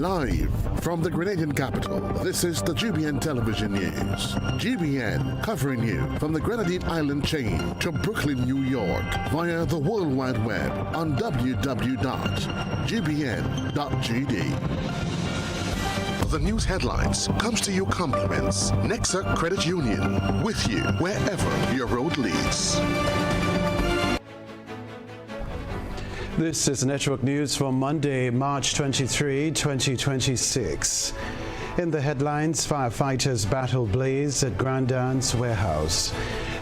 Live from the Grenadian capital, this is the GBN television news. GBN covering you from the Grenadine Island chain to Brooklyn, New York via the World Wide Web on www.gbn.gd. The news headlines comes to you compliments Nexa Credit Union, with you wherever your road leads. This is Network News for Monday, March 23, 2026. In the headlines, firefighters battle blaze at Grandin's warehouse.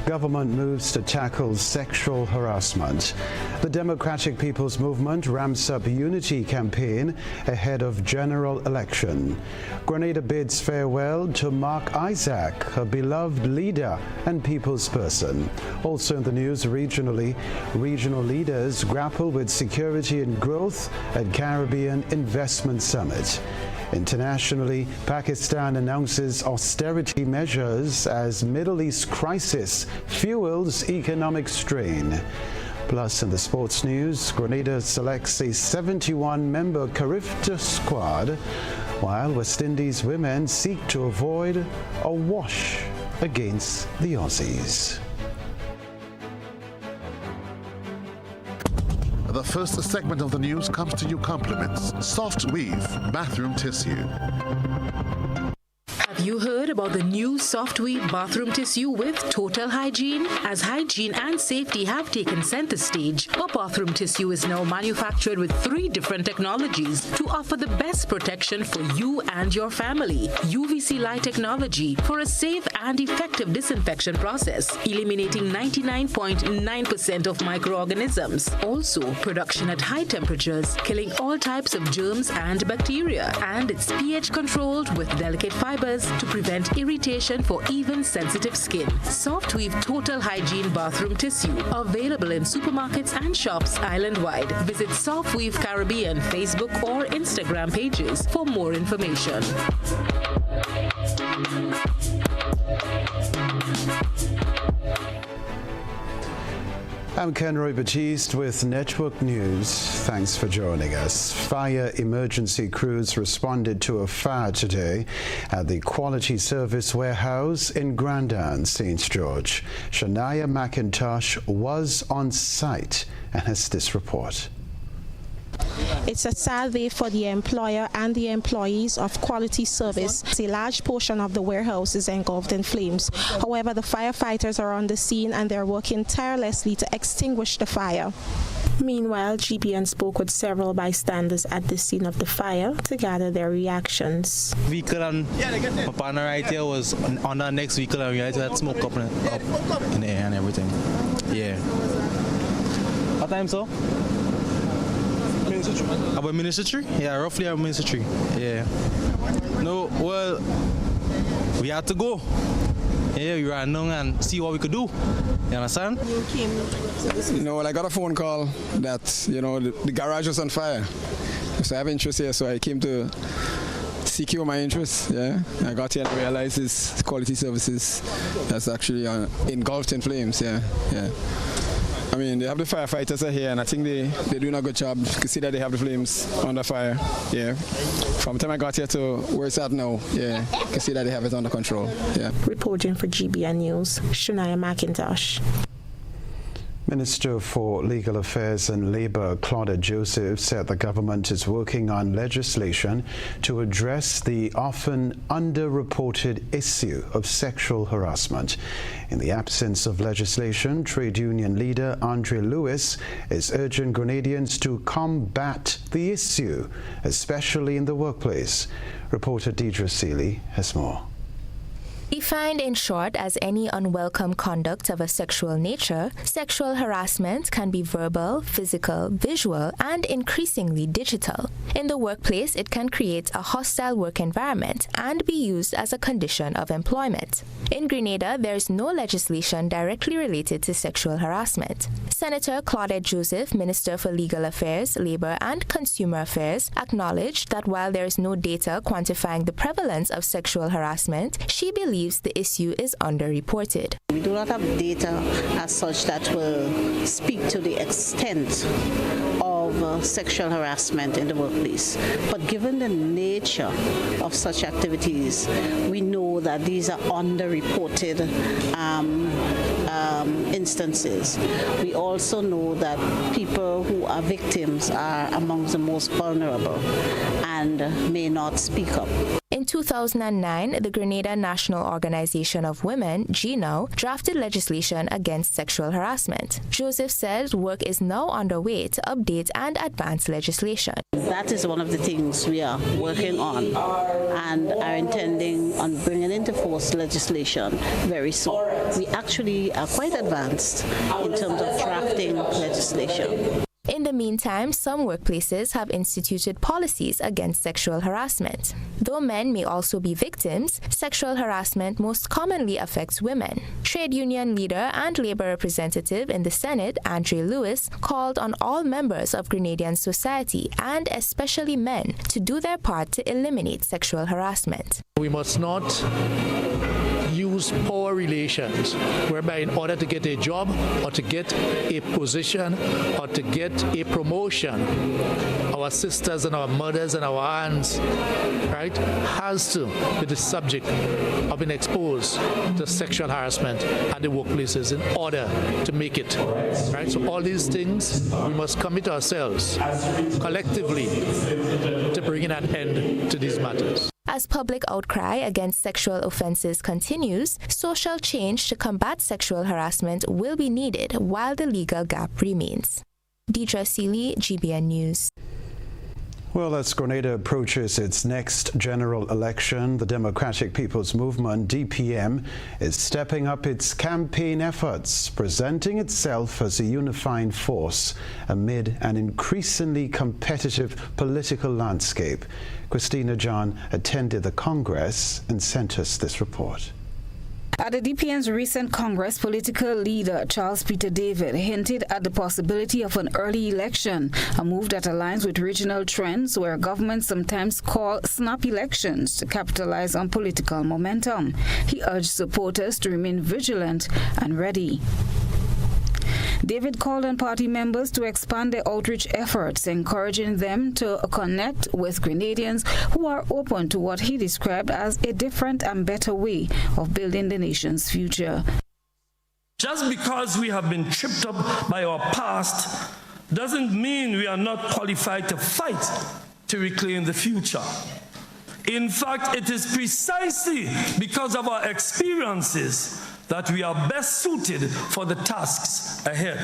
Government moves to tackle sexual harassment. The Democratic People's Movement ramps up unity campaign ahead of general election. Grenada bids farewell to Mark Isaac, a beloved leader and people's person. Also in the news regionally, regional leaders grapple with security and growth at Caribbean Investment Summit. Internationally, Pakistan announces austerity measures as Middle East crisis fuels economic strain. Plus, in the sports news, Grenada selects a 71-member Carifta squad, while West Indies women seek to avoid a wash against the Aussies. The first segment of the news comes to you compliments Soft Weave bathroom tissue. Have you heard about the new Soft Weave bathroom tissue with total hygiene? As hygiene and safety have taken center stage, our bathroom tissue is now manufactured with 3 different technologies to offer the best protection for you and your family. UVC light technology for a safe and effective disinfection process, eliminating 99.9% of microorganisms. Also, production at high temperatures, killing all types of germs and bacteria. And it's pH controlled with delicate fibers to prevent irritation for even sensitive skin. Soft Weave Total Hygiene Bathroom Tissue, available in supermarkets and shops island-wide. Visit Soft Weave Caribbean Facebook or Instagram pages for more information. I'm Kenroy Baptiste with Network News. Thanks for joining us. Fire emergency crews responded to a fire today at the Quality Service Warehouse in Grandin, St. George. Shania McIntosh was on site and has this report. It's a sad day for the employer and the employees of Quality Service. A large portion of the warehouse is engulfed in flames. However, the firefighters are on the scene and they're working tirelessly to extinguish the fire. Meanwhile, GBN spoke with several bystanders at the scene of the fire to gather their reactions. Vehicle and my partner right here was on the next vehicle and we had smoke up in the air and everything. Yeah. What time, so? About ministry? Yeah, roughly about ministry. Yeah. No, well, we had to go. Yeah, we ran down and see what we could do. You understand? Well, I got a phone call that, the garage was on fire. So I have interest here, so I came to secure my interest. Yeah, I got here and realized it's Quality Services that's actually engulfed in flames. Yeah. I mean, they have the firefighters are here, and I think they're doing a good job. You can see that they have the flames under fire. Yeah. From the time I got here to where it's at now, yeah, you can see that they have it under control. Yeah. Reporting for GBN News, Shania McIntosh. Minister for Legal Affairs and Labour, Claudette Joseph, said the government is working on legislation to address the often underreported issue of sexual harassment. In the absence of legislation, trade union leader Andre Lewis is urging Grenadians to combat the issue, especially in the workplace. Reporter Deidre Seeley has more. Defined in short as any unwelcome conduct of a sexual nature, sexual harassment can be verbal, physical, visual, and increasingly digital. In the workplace, it can create a hostile work environment and be used as a condition of employment. In Grenada, there is no legislation directly related to sexual harassment. Senator Claudette Joseph, Minister for Legal Affairs, Labour and Consumer Affairs, acknowledged that while there is no data quantifying the prevalence of sexual harassment, she believes believes the issue is underreported. We do not have data as such that will speak to the extent of sexual harassment in the workplace. But given the nature of such activities, we know that these are underreported instances. We also know that people who are victims are among the most vulnerable and may not speak up. In 2009, the Grenada National Organization of Women, GNOW, drafted legislation against sexual harassment. Joseph said work is now underway to update and advance legislation. That is one of the things we are working on and are intending on bringing into force legislation very soon. We actually are quite advanced in terms of drafting legislation. In the meantime, some workplaces have instituted policies against sexual harassment. Though men may also be victims, sexual harassment most commonly affects women. Trade union leader and labor representative in the Senate, Andre Lewis, called on all members of Grenadian society, and especially men, to do their part to eliminate sexual harassment. We must not use power relations whereby in order to get a job or to get a position or to get a promotion, our sisters and our mothers and our aunts, right, has to be the subject of being exposed to sexual harassment at the workplaces in order to make it, right? So all these things, we must commit ourselves collectively to bringing an end to these matters. As public outcry against sexual offenses continues, social change to combat sexual harassment will be needed while the legal gap remains. Deidre Seeley, GBN News. Well, as Grenada approaches its next general election, the Democratic People's Movement, DPM, is stepping up its campaign efforts, presenting itself as a unifying force amid an increasingly competitive political landscape. Christina John attended the Congress and sent us this report. At the DPN's recent Congress, political leader Charles Peter David hinted at the possibility of an early election, a move that aligns with regional trends where governments sometimes call snap elections to capitalize on political momentum. He urged supporters to remain vigilant and ready. David called on party members to expand their outreach efforts, encouraging them to connect with Grenadians who are open to what he described as a different and better way of building the nation's future. Just because we have been tripped up by our past doesn't mean we are not qualified to fight to reclaim the future. In fact, it is precisely because of our experiences that we are best suited for the tasks ahead.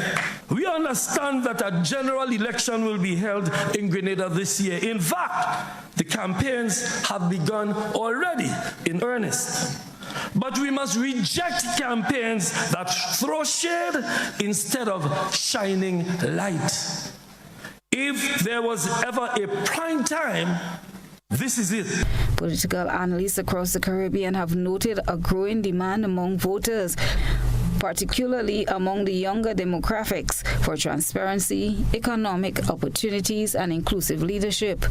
We understand that a general election will be held in Grenada this year. In fact, the campaigns have begun already in earnest. But we must reject campaigns that throw shade instead of shining light. If there was ever a prime time, this is it. Political analysts across the Caribbean have noted a growing demand among voters, particularly among the younger demographics, for transparency, economic opportunities, and inclusive leadership.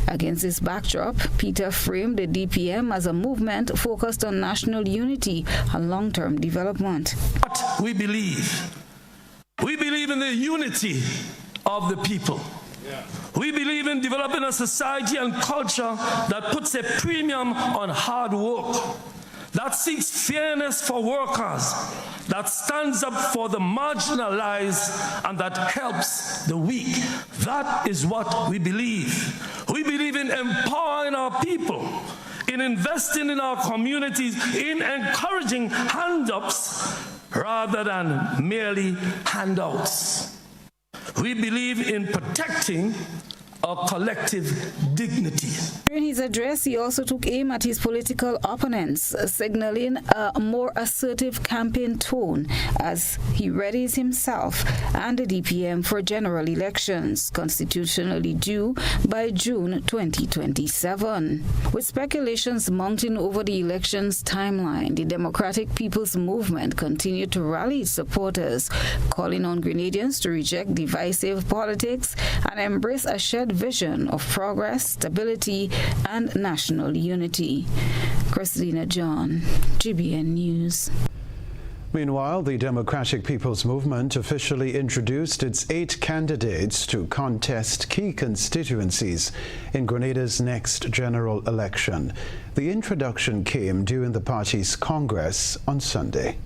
Against this backdrop, Peter framed the DPM as a movement focused on national unity and long-term development. What we believe in the unity of the people. We believe in developing a society and culture that puts a premium on hard work, that seeks fairness for workers, that stands up for the marginalized, and that helps the weak. That is what we believe. We believe in empowering our people, in investing in our communities, in encouraging hand-ups rather than merely handouts. We believe in protecting our collective dignity. During his address, he also took aim at his political opponents, signaling a more assertive campaign tone as he readies himself and the DPM for general elections, constitutionally due by June 2027. With speculations mounting over the election's timeline, the Democratic People's Movement continued to rally its supporters, calling on Grenadians to reject divisive politics and embrace a shared vision of progress, stability, and national unity. Christina John, GBN News. Meanwhile, the Democratic People's Movement officially introduced its 8 candidates to contest key constituencies in Grenada's next general election. The introduction came during the party's Congress on Sunday.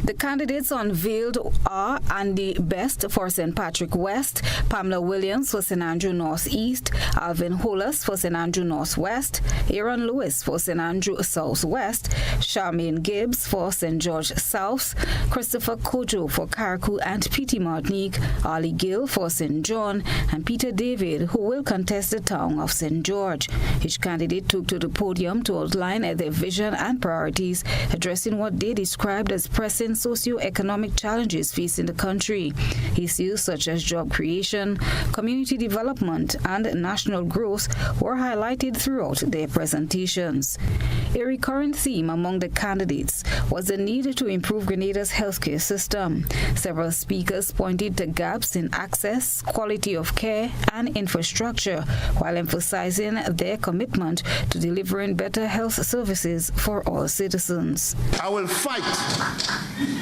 The candidates unveiled are Andy Best for St. Patrick West, Pamela Williams for St. Andrew Northeast, Alvin Hollis for St. Andrew Northwest, Aaron Lewis for St. Andrew Southwest, Charmaine Gibbs for St. George South, Christopher Kojo for Carriacou and Petite Martinique, Ali Gill for St. John, and Peter David, who will contest the town of St. George. Each candidate took to the podium to outline their vision and priorities, addressing what they described as pressing socio-economic challenges facing the country. Issues such as job creation, community development, and national growth were highlighted throughout their presentations. A recurrent theme among the candidates was the need to improve Grenada's healthcare system. Several speakers pointed to gaps in access, quality of care, and infrastructure, while emphasizing their commitment to delivering better health services for all citizens. I will fight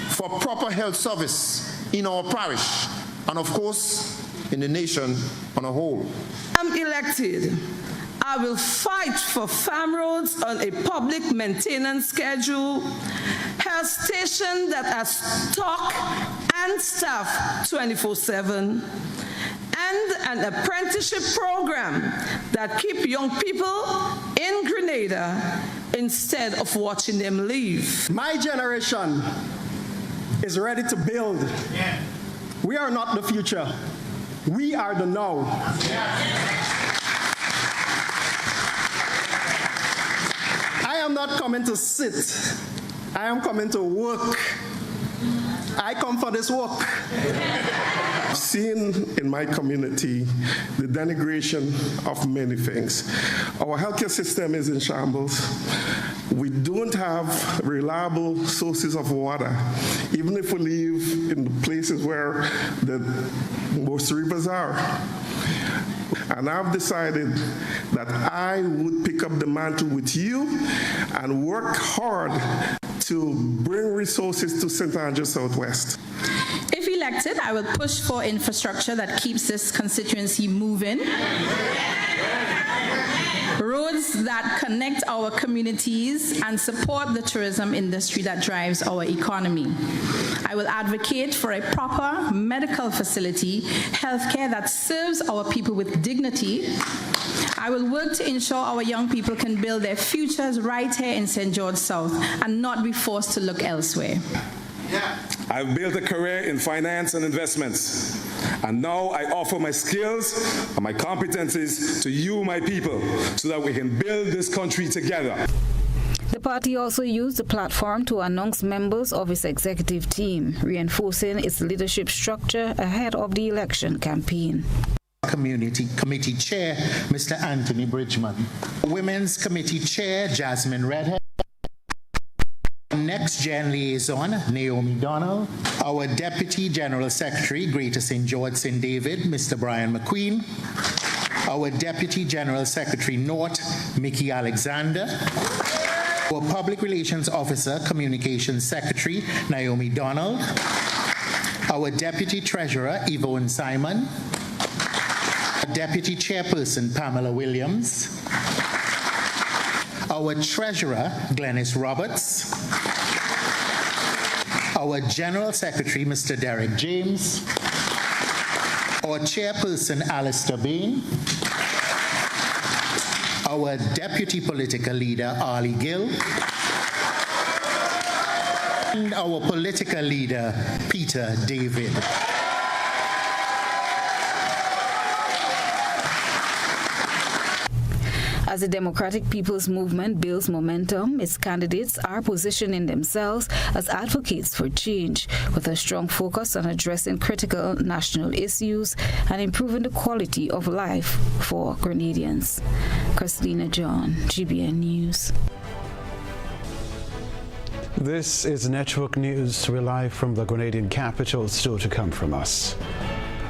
for proper health service in our parish and, of course, in the nation on a whole. I'm elected. I will fight for farm roads on a public maintenance schedule, health stations that are stocked and staffed 24/7, and an apprenticeship program that keep young people in Grenada instead of watching them leave. My generation is ready to build. We are not the future. We are the now. I am not coming to sit. I am coming to work. I come for this work. I've seen in my community the denigration of many things. Our healthcare system is in shambles. We don't have reliable sources of water, even if we live in the places where the most rivers are. And I've decided that I would pick up the mantle with you and work hard to bring resources to St. Andrew Southwest. If elected, I will push for infrastructure that keeps this constituency moving. Roads that connect our communities and support the tourism industry that drives our economy. I will advocate for a proper medical facility, healthcare that serves our people with dignity. I will work to ensure our young people can build their futures right here in St. George South and not be forced to look elsewhere. I've built a career in finance and investments, and now I offer my skills and my competencies to you, my people, so that we can build this country together. The party also used the platform to announce members of its executive team, reinforcing its leadership structure ahead of the election campaign. Committee Chair, Mr. Anthony Bridgman. Women's Committee Chair, Jasmine Redhead. Next Gen Liaison, Naomi Donald. Our Deputy General Secretary, Greater St. George St. David, Mr. Brian McQueen. Our Deputy General Secretary North, Mickey Alexander. Our Public Relations Officer, Communications Secretary, Naomi Donald. Our Deputy Treasurer, Yvonne Simon. Deputy Chairperson, Pamela Williams. Our Treasurer, Glennis Roberts. Our General Secretary, Mr. Derek James. Our Chairperson, Alistair Bain. Our Deputy Political Leader, Ali Gill. And our Political Leader, Peter David. As the Democratic People's Movement builds momentum, its candidates are positioning themselves as advocates for change, with a strong focus on addressing critical national issues and improving the quality of life for Grenadians. Christina John, GBN News. This is Network News. We're live from the Grenadian capital, still to come from us.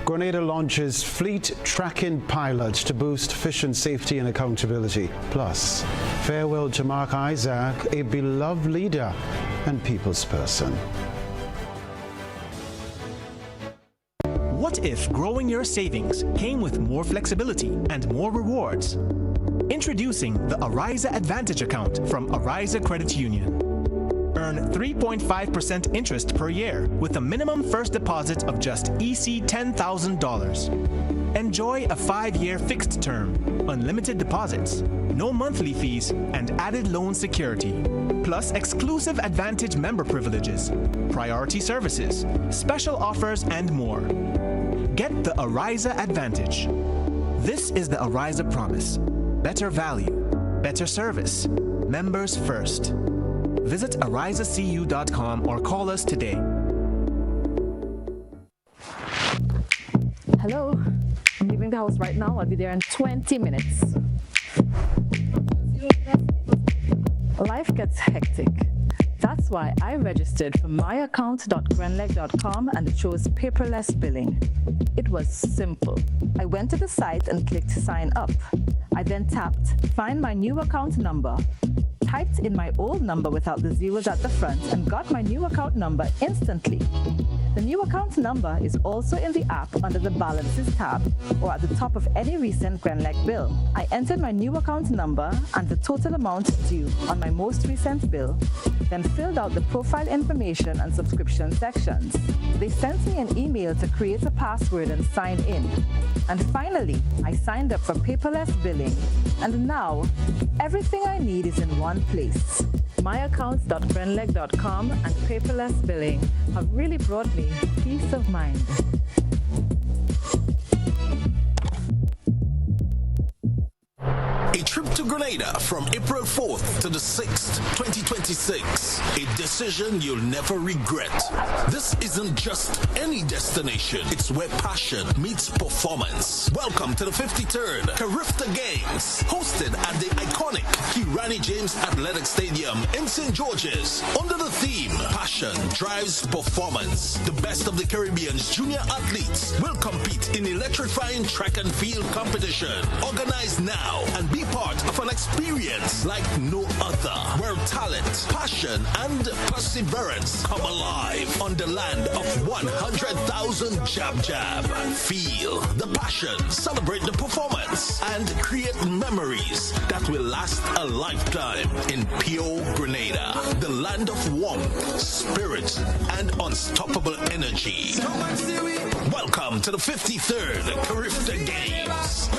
Grenada launches fleet tracking pilot to boost fishing safety and accountability. Plus, farewell to Mark Isaac, a beloved leader and people's person. What if growing your savings came with more flexibility and more rewards? Introducing the Ariza Advantage account from Ariza Credit Union. Earn 3.5% interest per year with a minimum first deposit of just EC $10,000. Enjoy a 5-year fixed term, unlimited deposits, no monthly fees, and added loan security. Plus exclusive Advantage member privileges, priority services, special offers, and more. Get the Ariza Advantage. This is the Ariza Promise. Better value, better service, members first. Visit arizacu.com or call us today. Hello, I'm leaving the house right now. I'll be there in 20 minutes. Life gets hectic. That's why I registered for myaccount.grenleg.com and it chose paperless billing. It was simple. I went to the site and clicked sign up. I then tapped find my new account number, typed in my old number without the zeros at the front, and got my new account number instantly. The new account number is also in the app under the Balances tab or at the top of any recent Grenleg bill. I entered my new account number and the total amount due on my most recent bill, then filled out the profile information and subscription sections. They sent me an email to create a password and sign in. And finally, I signed up for paperless billing. And now, everything I need is in one place. Myaccounts.grenleg.com and paperless billing have really brought me peace of mind. A trip to Grenada from April 4th to the 6th, 2026. A decision you'll never regret. This isn't just any destination. It's where passion meets performance. Welcome to the 53rd Carifta Games, hosted at the iconic Kirani James Athletic Stadium in St. George's. Under the theme, Passion Drives Performance. The best of the Caribbean's junior athletes will compete in electrifying track and field competition. Organized now and be part of an experience like no other, where talent, passion, and perseverance come alive on the land of 100,000 jab jab. Feel the passion, celebrate the performance, and create memories that will last a lifetime in pure Grenada, the land of warmth, spirit, and unstoppable energy. Welcome to the 53rd Carifta Games.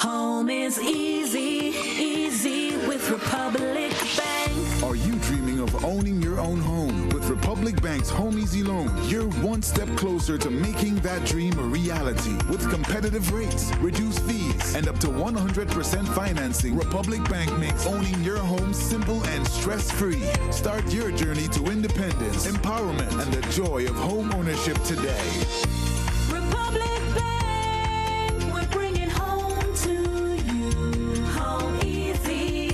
Home is easy, easy with Republic Bank. Are you dreaming of owning your own home? With Republic Bank's Home Easy Loan, you're one step closer to making that dream a reality. With competitive rates, reduced fees, and up to 100% financing, Republic Bank makes owning your home simple and stress-free. Start your journey to independence, empowerment, and the joy of home ownership today. Republic Bank, we're bringing home to you. Home easy.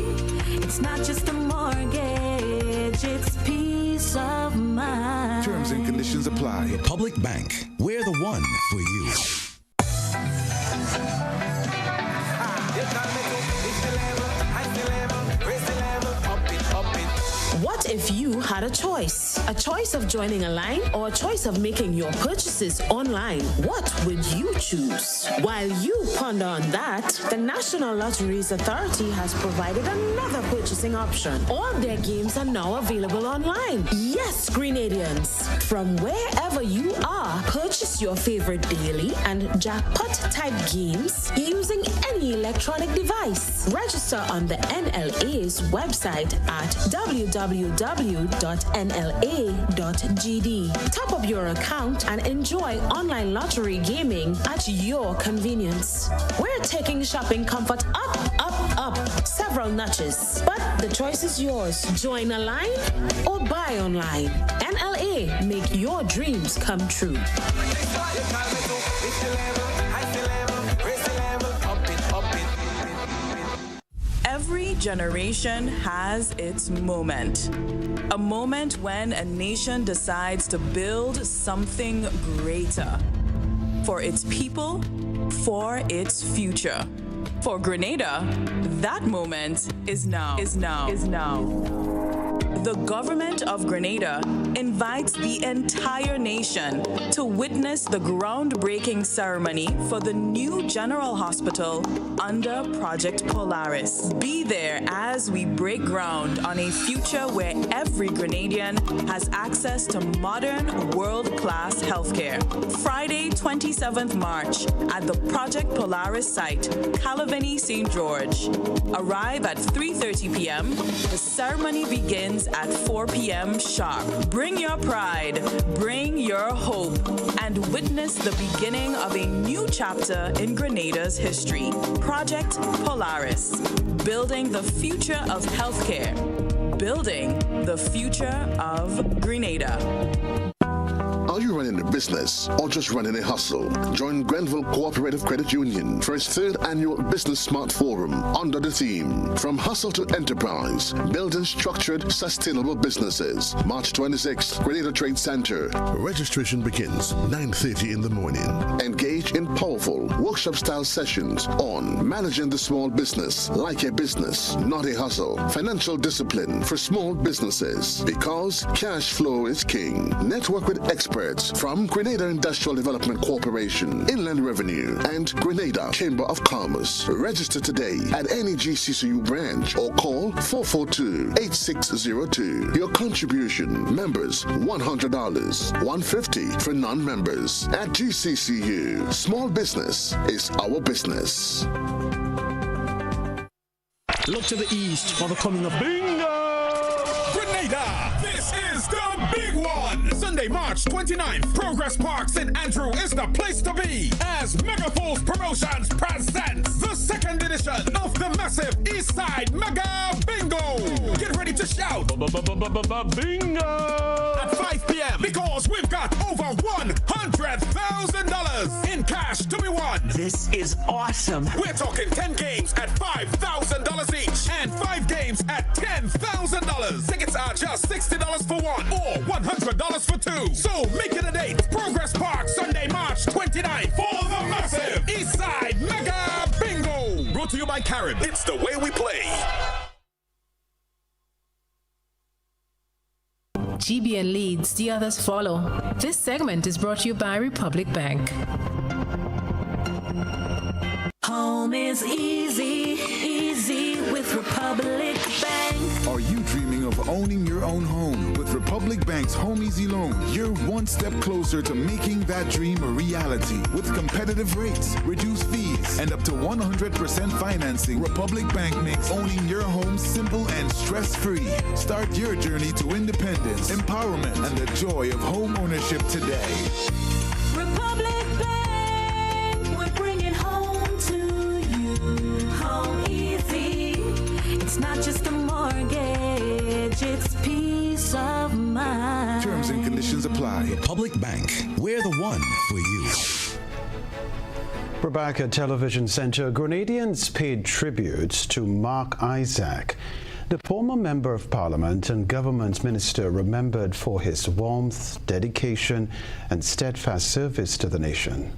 It's not just a mortgage, it's peace of mind. Terms and conditions apply. Republic Bank, we're the one for you. What if you had a choice? A choice of joining a line or a choice of making your purchases online? What would you choose? While you ponder on that, the National Lotteries Authority has provided another purchasing option. All their games are now available online. Yes, Grenadians, from wherever you are, purchase your favorite daily and jackpot type games using any electronic device. Register on the NLA's website at www.nla.gd. Top up your account and enjoy online lottery gaming at your convenience. We're taking shopping comfort up, up, up several notches. But the choice is yours. Join a line or buy online. NLA, make your dreams come true. Every generation has its moment. A moment when a nation decides to build something greater. For its people, for its future. For Grenada, that moment is now. The government of Grenada invites the entire nation to witness the groundbreaking ceremony for the new General Hospital under Project Polaris. Be there as we break ground on a future where every Grenadian has access to modern, world-class healthcare. Friday, 27th March, at the Project Polaris site, Calavini, St. George. Arrive at 3:30 p.m. The ceremony begins at 4 p.m. sharp. Bring your pride, bring your hope, and witness the beginning of a new chapter in Grenada's history. Project Polaris, building the future of healthcare, building the future of Grenada. Are you running a business or just running a hustle? Join Grenville Cooperative Credit Union for its 3rd annual Business Smart Forum under the theme From Hustle to Enterprise, Building Structured, Sustainable Businesses. March 26th, Grenada Trade Center. Registration begins 9:30 in the morning. Engage in powerful workshop-style sessions on managing the small business like a business, not a hustle. Financial discipline for small businesses because cash flow is king. Network with experts from Grenada Industrial Development Corporation, Inland Revenue, and Grenada Chamber of Commerce. Register today at any GCCU branch or call 442-8602. Your contribution, members, $100, $150 for non-members. At GCCU, small business is our business. Look to the east for the coming of Bingo! Grenada! This is the big one! Sunday, March 29th, Progress Park St. Andrew is the place to be as Megafools Promotions presents the 2nd edition of the massive Eastside Mega Bingo! Get ready to shout Bingo! At 5 p.m. because we've got over $100,000 in cash to be won! This is awesome! We're talking 10 games at $5,000 each and 5 games at $10,000. Tickets are just $60 for one or $100 for two. So make it a date. Progress Park, Sunday, March 29th for the massive Eastside Mega Bingo. Brought to you by Carib. It's the way we play. GBN leads, the others follow. This segment is brought to you by Republic Bank. Home is easy, easy with Republic Bank. Are you dreaming of owning your own home? With Republic Bank's Home Easy Loan, you're one step closer to making that dream a reality. With competitive rates, reduced fees, and up to 100% financing, Republic Bank makes owning your home simple and stress-free. Start your journey to independence, empowerment, and the joy of home ownership today. Republic Bank, we're bringing home to you. Home easy. It's not just a mortgage, it's peace of mind. Terms and conditions apply. Republic Bank, we're the one for you. Rebecca Television Center, Grenadians paid tribute to Mark Isaac. The former Member of Parliament and Government Minister remembered for his warmth, dedication, and steadfast service to the nation.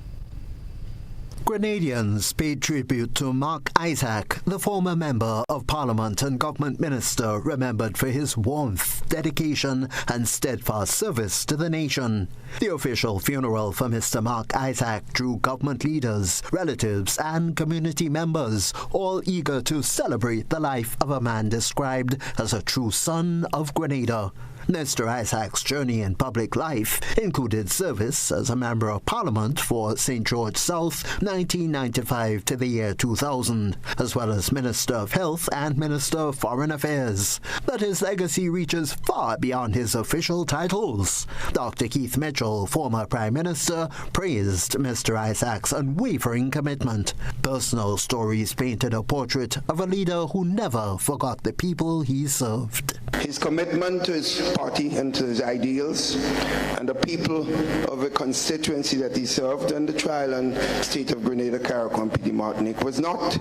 Grenadians paid tribute to Mark Isaac, the former Member of Parliament and Government Minister remembered for his warmth, dedication and steadfast service to the nation. The official funeral for Mr. Mark Isaac drew government leaders, relatives and community members, all eager to celebrate the life of a man described as a true son of Grenada. Mr. Isaac's journey in public life included service as a Member of Parliament for St. George South 1995 to the year 2000, as well as Minister of Health and Minister of Foreign Affairs. But his legacy reaches far beyond his official titles. Dr. Keith Mitchell, former Prime Minister, praised Mr. Isaac's unwavering commitment. Personal stories painted a portrait of a leader who never forgot the people he served. His commitment to his party and to his ideals and the people of the constituency that he served in the trial and state of Grenada, Carriacou, Petit Martinique was not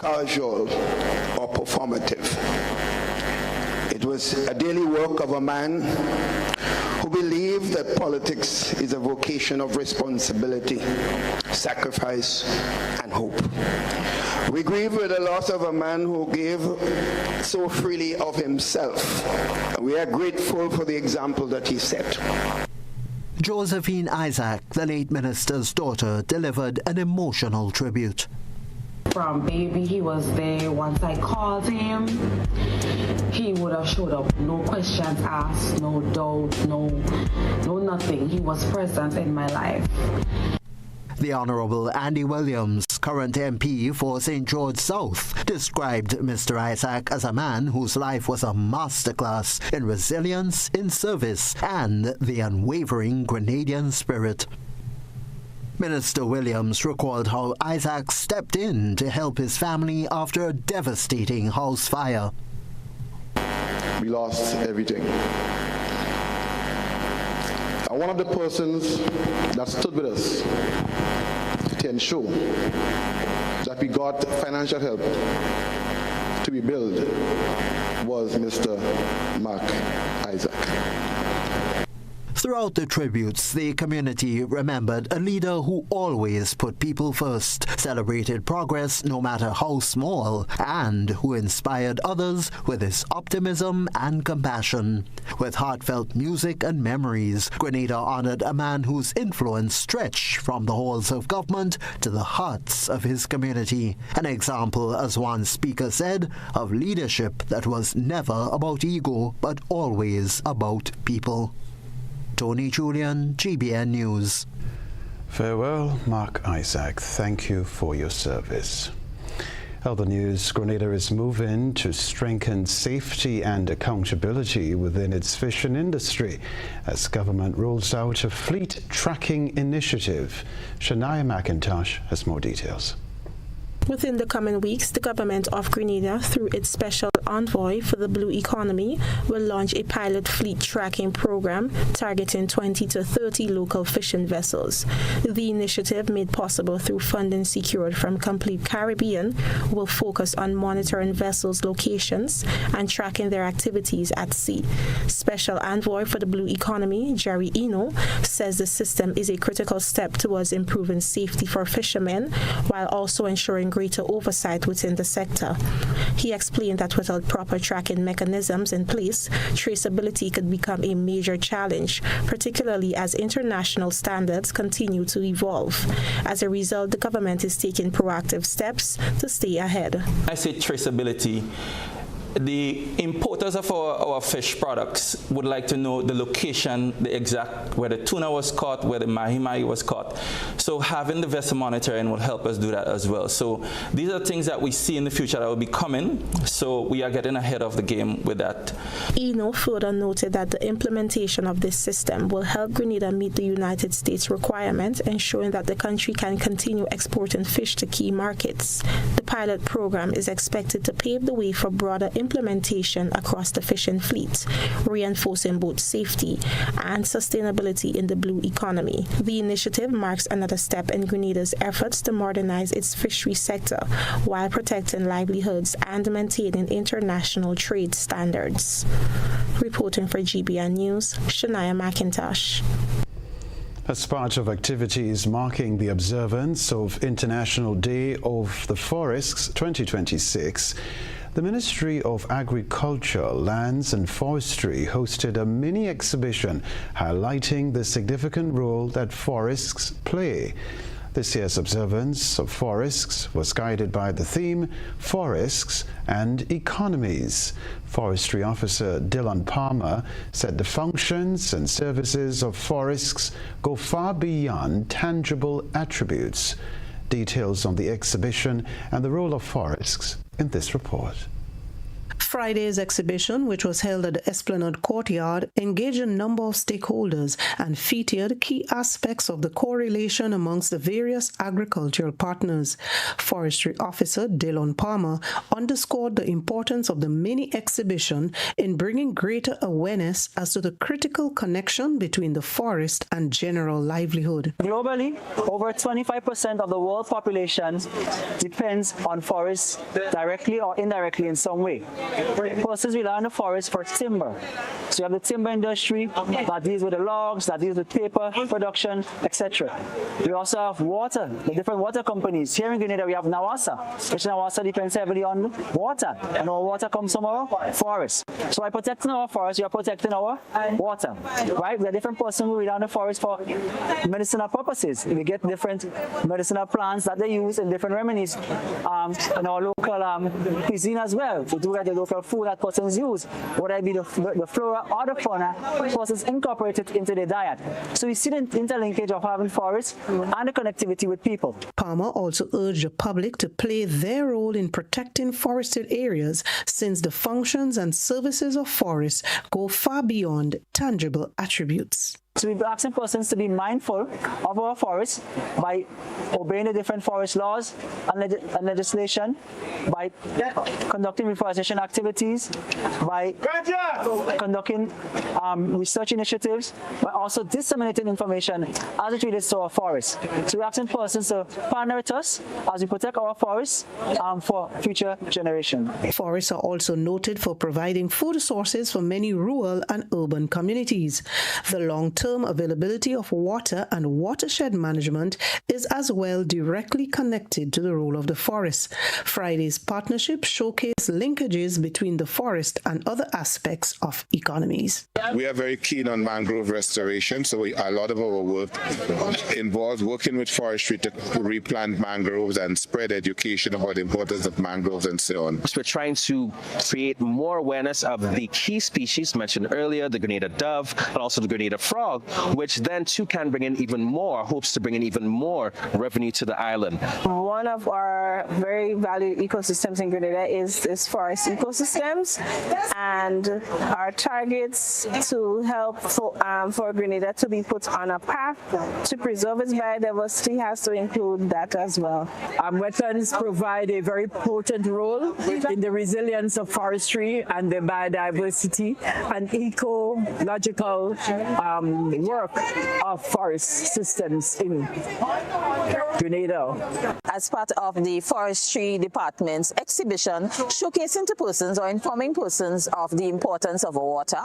casual or performative. It was a daily work of a man who believed that politics is a vocation of responsibility, sacrifice, and hope. We grieve with the loss of a man who gave so freely of himself, and we are grateful for the example that he set. Josephine Isaac, the late minister's daughter, delivered an emotional tribute. From baby, he was there. Once I called him, he would have showed up. No questions asked, no doubt, no nothing. He was present in my life. The Honourable Andy Williams, current MP for St. George South, described Mr. Isaac as a man whose life was a masterclass in resilience, in service, and the unwavering Grenadian spirit. Minister Williams recalled how Isaac stepped in to help his family after a devastating house fire. We lost everything. And one of the persons that stood with us to ensure that we got financial help to rebuild was Mr. Mark Isaac. Throughout the tributes, the community remembered a leader who always put people first, celebrated progress no matter how small, and who inspired others with his optimism and compassion. With heartfelt music and memories, Grenada honored a man whose influence stretched from the halls of government to the hearts of his community. An example, as one speaker said, of leadership that was never about ego, but always about people. Tony Julian, GBN News. Farewell, Mark Isaac. Thank you for your service. Other news, Grenada is moving to strengthen safety and accountability within its fishing industry as government rolls out a fleet tracking initiative. Shania McIntosh has more details. Within the coming weeks, the government of Grenada, through its special envoy for the blue economy, will launch a pilot fleet tracking program targeting 20 to 30 local fishing vessels. The initiative, made possible through funding secured from Complete Caribbean, will focus on monitoring vessels' locations and tracking their activities at sea. Special envoy for the blue economy, Jerry Eno, says the system is a critical step towards improving safety for fishermen while also ensuring greater oversight within the sector. He explained that without proper tracking mechanisms in place, traceability could become a major challenge, particularly as international standards continue to evolve. As a result, the government is taking proactive steps to stay ahead. I say traceability. The importers of our fish products would like to know the location, the exact, where the tuna was caught, where the mahi-mahi was caught. So having the vessel monitoring will help us do that as well. So these are things that we see in the future that will be coming. So we are getting ahead of the game with that. Eno further noted that the implementation of this system will help Grenada meet the United States requirement, ensuring that the country can continue exporting fish to key markets. The pilot program is expected to pave the way for broader implementation across the fishing fleet, reinforcing both safety and sustainability in the blue economy. The initiative marks another step in Grenada's efforts to modernize its fishery sector while protecting livelihoods and maintaining international trade standards. Reporting for GBN News, Shania McIntosh. As part of activities marking the observance of International Day of the Forests 2026, the Ministry of Agriculture, Lands and Forestry hosted a mini exhibition highlighting the significant role that forests play. This year's observance of forests was guided by the theme, Forests and Economies. Forestry Officer Dylan Palmer said the functions and services of forests go far beyond tangible attributes. Details on the exhibition and the role of forests in this report. Friday's exhibition, which was held at the Esplanade Courtyard, engaged a number of stakeholders and featured key aspects of the correlation amongst the various agricultural partners. Forestry Officer Dillon Palmer underscored the importance of the mini exhibition in bringing greater awareness as to the critical connection between the forest and general livelihood. Globally, over 25% of the world population depends on forests directly or indirectly in some way. Persons rely on the forest for timber. So you have the timber industry that deals with the logs, that deals with paper production, etc. We also have water, the different water companies. Here in Grenada we have Nawasa, which Nawasa depends heavily on water, and our water comes from our forests. So by protecting our forests, we are protecting our water, right? We are different persons who rely on the forest for medicinal purposes. We get different medicinal plants that they use in different remedies in our local cuisine as well. To do the local food that persons use, whether it be the flora or the fauna, persons incorporate it into their diet. So we see the interlinkage of having forests and the connectivity with people. Palmer also urged the public to play their role in protecting forested areas, since the functions and services of forests go far beyond tangible attributes. So we're asking persons to be mindful of our forests by obeying the different forest laws and legislation, by conducting reforestation activities, by conducting research initiatives, but also disseminating information as it relates to our forests. So we're asking persons to partner with us as we protect our forests for future generations. Forests are also noted for providing food sources for many rural and urban communities. The long-term availability of water and watershed management is as well directly connected to the role of the forest. Friday's partnership showcased linkages between the forest and other aspects of economies. We are very keen on mangrove restoration, so a lot of our work involves working with forestry to replant mangroves and spread education about the importance of mangroves and so on. We're trying to create more awareness of the key species mentioned earlier, the Grenada dove, and also the Grenada frog, which then too can bring in even more, hopes to bring in even more revenue to the island. One of our very valued ecosystems in Grenada is forest ecosystems, and our targets to help for Grenada to be put on a path to preserve its biodiversity has to include that as well. Wetlands provide a very potent role in the resilience of forestry and the biodiversity and ecological work of forest systems in Grenada. As part of the Forestry Department's exhibition, showcasing to persons or informing persons of the importance of water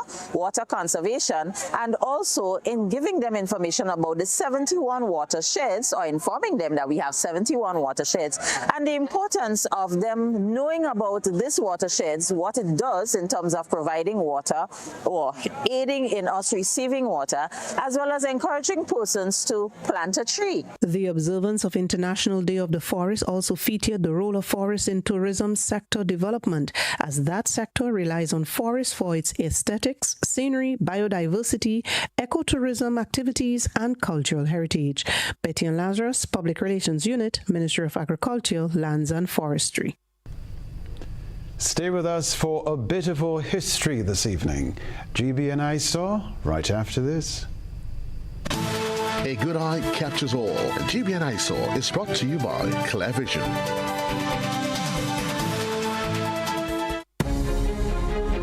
conservation, and also in giving them information about the 71 watersheds, or informing them that we have 71 watersheds, and the importance of them knowing about these watersheds, what it does in terms of providing water or aiding in us receiving water, as well as encouraging persons to plant a tree. The observance of International Day of the Forest also featured the role of forests in tourism sector development, as that sector relies on forests for its aesthetics, scenery, biodiversity, ecotourism activities, and cultural heritage. Betty and Lazarus, Public Relations Unit, Ministry of Agriculture, Lands and Forestry. Stay with us for a bit of our history this evening. GBN I Saw right after this. A good eye catches all. GBN I Saw is brought to you by Clear Vision.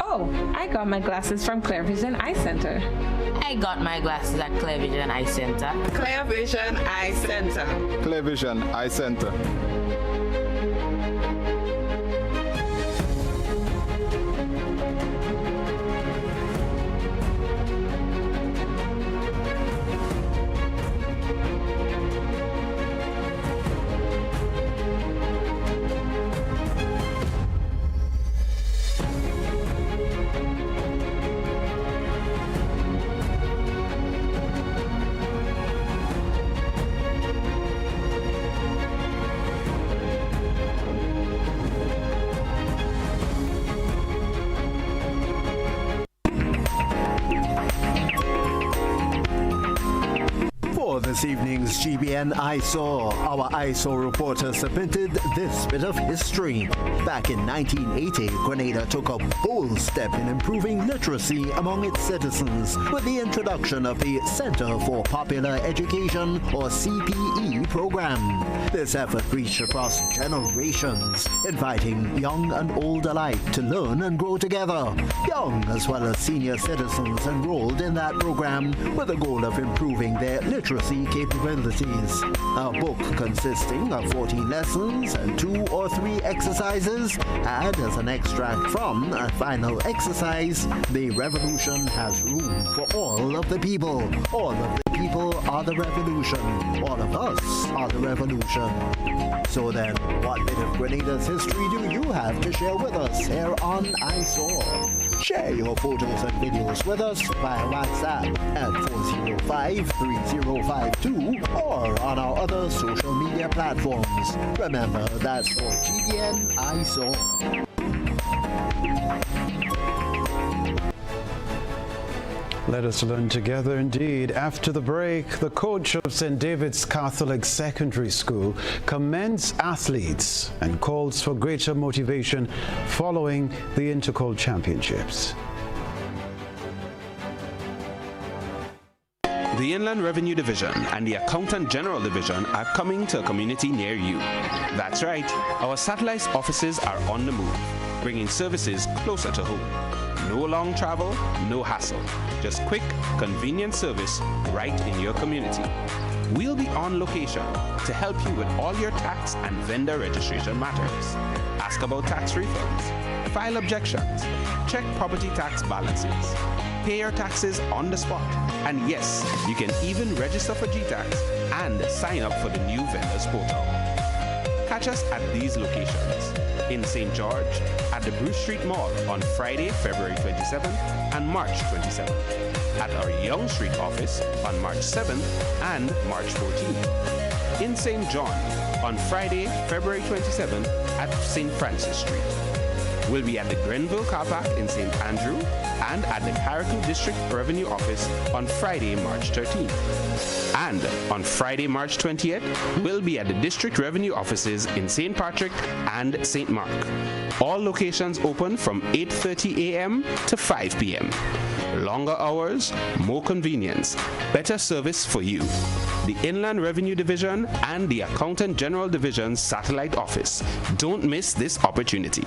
Oh, I got my glasses from Clear Vision Eye Center. I got my glasses at Clear Vision Eye Center. Clear Vision Eye Center. Clear Vision Eye Center. For this evening's GBN ISO, our ISO reporter submitted this bit of history. Back in 1980, Grenada took a bold step in improving literacy among its citizens with the introduction of the Center for Popular Education, or CPE, program. This effort reached across generations, inviting young and old alike to learn and grow together. Young as well as senior citizens enrolled in that program with the goal of improving their literacy capabilities. A book consisting of 14 lessons and 2 or 3 exercises, and as an extract from a final exercise, the revolution has room for all of the people. All of the people are the revolution. All of us are the revolution. So then, what bit of Grenada's history do you have to share with us here on ISO? Share your photos and videos with us via WhatsApp at 405-3052 or on our other social media platforms. Remember, that's for GBN ISO. Let us learn together indeed. After the break, the coach of St. David's Catholic Secondary School commends athletes and calls for greater motivation following the Intercol Championships. The Inland Revenue Division and the Accountant General Division are coming to a community near you. That's right, our satellite offices are on the move, bringing services closer to home. No long travel, no hassle. Just quick, convenient service right in your community. We'll be on location to help you with all your tax and vendor registration matters. Ask about tax refunds, file objections, check property tax balances, pay your taxes on the spot. And yes, you can even register for GTax and sign up for the new vendors portal. Catch us at these locations: in St. George, at the Bruce Street Mall on Friday, February 27th and March 27th, at our Young Street office on March 7th and March 14th, in St. John on Friday, February 27th at St. Francis Street. We'll be at the Grenville Car Park in St. Andrew and at the Carriacou District Revenue Office on Friday, March 13th. And on Friday, March 20th, we'll be at the District Revenue Offices in St. Patrick and St. Mark. All locations open from 8:30 a.m. to 5 p.m. Longer hours, more convenience, better service for you. The Inland Revenue Division and the Accountant General Division's satellite office. Don't miss this opportunity.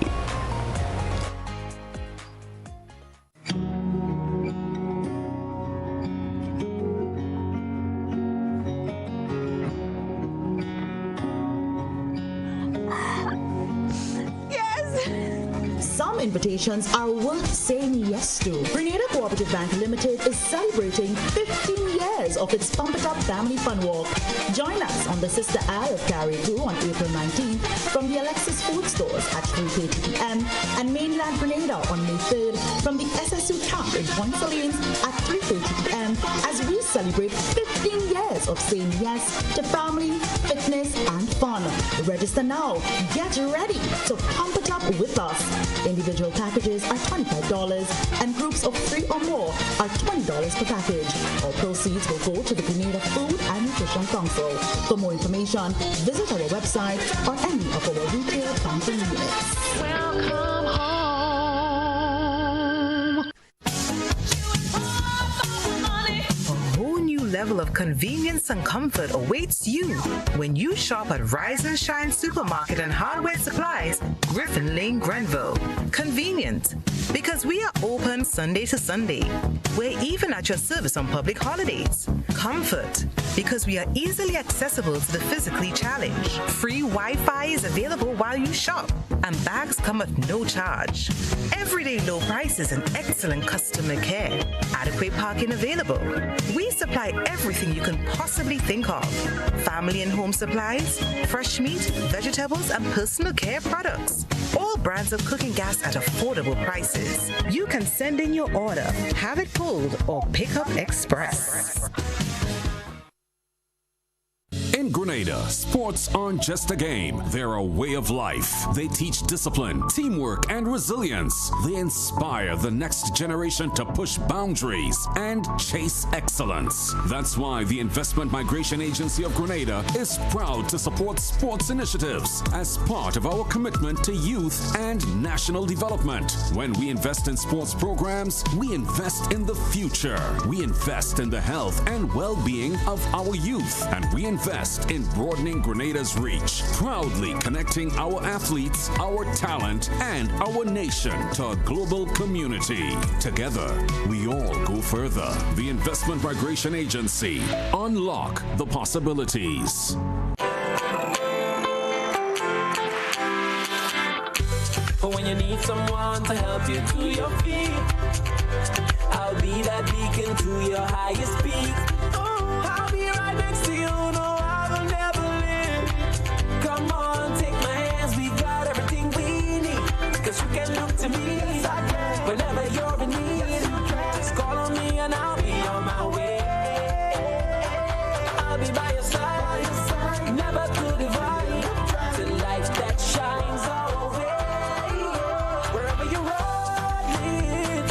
Invitations are worth saying yes to. Grenada Cooperative Bank Limited is celebrating 15 years of its Pump It Up Family Fun Walk. Join us on the Sister Isle of Carriacou on April 19th from the Alexis Food Stores at 3:30 p.m. and mainland Grenada on May 3rd from the SSU Camp in Point Salines at 3:30 p.m. as we celebrate 15 years of saying yes to family, fitness, and fun. Register now. Get ready to pump it up with us. Individual packages are $25 and groups of 3 or more are $20 per package. All proceeds will go to the Grenada Food and Nutrition Council. For more information, visit our website or any of our retail banking units. Welcome home. Level of convenience and comfort awaits you when you shop at Rise and Shine Supermarket and Hardware Supplies, Griffin Lane, Grenville. Convenient, because we are open Sunday to Sunday. We're even at your service on public holidays. Comfort, because we are easily accessible to the physically challenged. Free Wi-Fi is available while you shop, and bags come at no charge. Everyday low prices and excellent customer care. Adequate parking available. We supply everything you can possibly think of. Family and home supplies, fresh meat, vegetables, and personal care products. All brands of cooking gas at affordable prices. You can send in your order, have it pulled, or pick up express. In Grenada, sports aren't just a game. They're a way of life. They teach discipline, teamwork, and resilience. They inspire the next generation to push boundaries and chase excellence. That's why the Investment Migration Agency of Grenada is proud to support sports initiatives as part of our commitment to youth and national development. When we invest in sports programs, we invest in the future. We invest in the health and well-being of our youth, and we invest in broadening Grenada's reach, proudly connecting our athletes, our talent, and our nation to a global community. Together, we all go further. The Investment Migration Agency. Unlock the possibilities. But when you need someone to help you to your feet, I'll be that beacon to your highest peak. I'll be right next to you, no, I will never leave. Come on, take my hands, we got everything we need. Cause you can look to me whenever you're in need. Just call on me and I'll be on my way. I'll be by your side, never to divide. The light that shines our way. Wherever you run,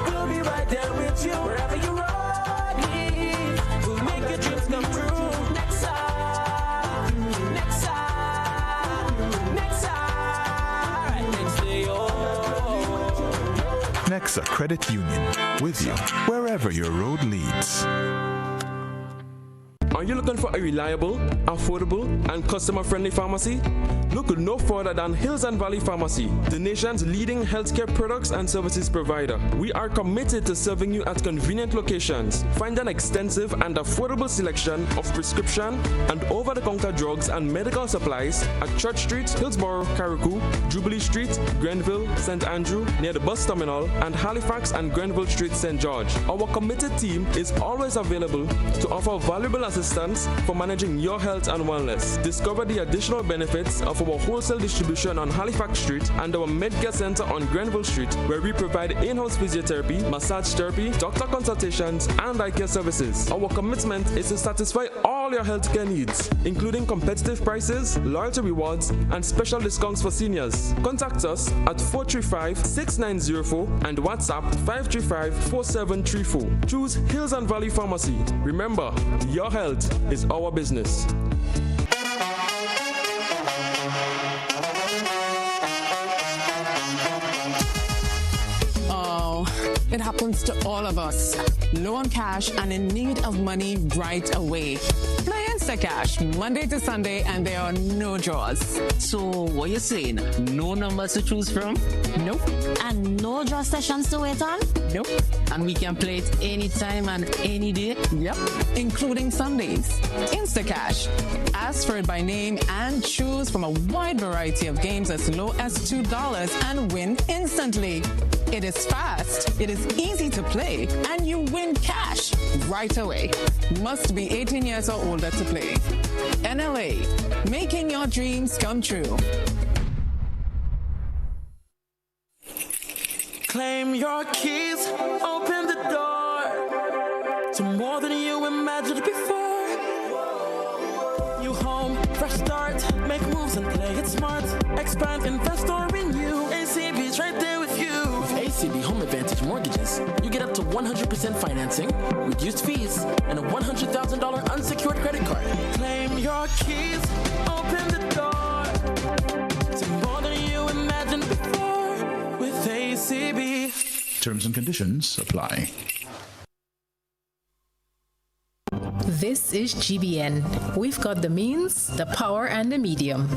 we'll be right there with you. Wherever you run, we'll make your dreams come true. Next time, next time, next time, right next to you. Nexa Credit Union, with you wherever your road leads. Are you looking for a reliable, affordable, and customer-friendly pharmacy? Look no further than Hills and Valley Pharmacy, the nation's leading healthcare products and services provider. We are committed to serving you at convenient locations. Find an extensive and affordable selection of prescription and over-the-counter drugs and medical supplies at Church Street, Hillsborough, Carriacou, Jubilee Street, Grenville, St. Andrew, near the bus terminal, and Halifax and Grenville Street, St. George. Our committed team is always available to offer valuable assistance for managing your health and wellness. Discover the additional benefits of our wholesale distribution on Halifax Street and our Medcare Center on Grenville Street, where we provide in-house physiotherapy, massage therapy, doctor consultations, and eye care services. Our commitment is to satisfy all your healthcare needs, including competitive prices, loyalty rewards, and special discounts for seniors. Contact us at 435-6904 and WhatsApp 535-4734. Choose Hills and Valley Pharmacy. Remember, your health is our business. It happens to all of us. Low on cash and in need of money right away. Play Instacash Monday to Sunday and there are no draws. So what you saying? No numbers to choose from? Nope. And no draw sessions to wait on? Nope. And we can play it anytime and any day? Yep. Including Sundays. Instacash. Ask for it by name and choose from a wide variety of games as low as $2 and win instantly. It is fast, it is easy to play, and you win cash right away. Must be 18 years or older to play. NLA, making your dreams come true. Claim your keys, open the door to more than you imagined before. New home, fresh start, make moves and play it smart. Expand, invest or renew. ACB's right there with you. With ACB Home Advantage Mortgages, you get up to 100% financing, reduced fees, and a $100,000 unsecured credit card. Claim your keys, open the door to more than you imagined before with ACB. Terms and conditions apply. This is GBN. We've got the means, the power, and the medium.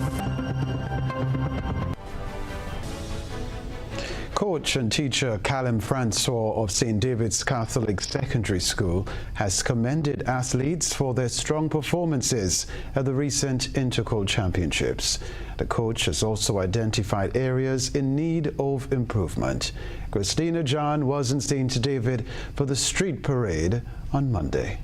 Coach and teacher Callum Francois of St. David's Catholic Secondary School has commended athletes for their strong performances at the recent Intercol Championships. The coach has also identified areas in need of improvement. Christina John was in St. David for the street parade on Monday.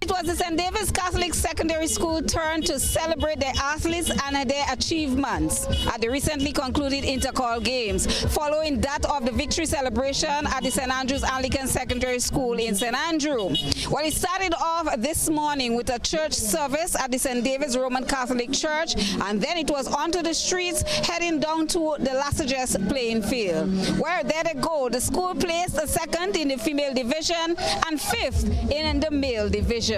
It was the St. David's Catholic Secondary School turn to celebrate their athletes and their achievements at the recently concluded Intercall Games, following that of the victory celebration at the St. Andrew's Anglican Secondary School in St. Andrew. Well, it started off this morning with a church service at the St. David's Roman Catholic Church, and then it was onto the streets heading down to the Lassages playing field, where there they go. The school placed second in the female division and fifth in the male division.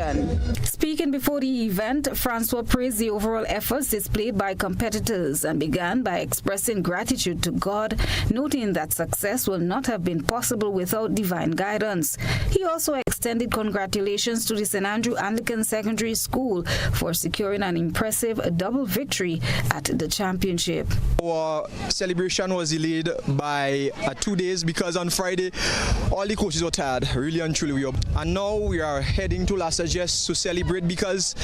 Speaking before the event, Francois praised the overall efforts displayed by competitors and began by expressing gratitude to God, noting that success will not have been possible without divine guidance. He also extended congratulations to the St. Andrew Anglican Secondary School for securing an impressive double victory at the championship. Our celebration was delayed by 2 days because on Friday all the coaches were tired, really and truly we were. And now we are heading to Lassages to celebrate because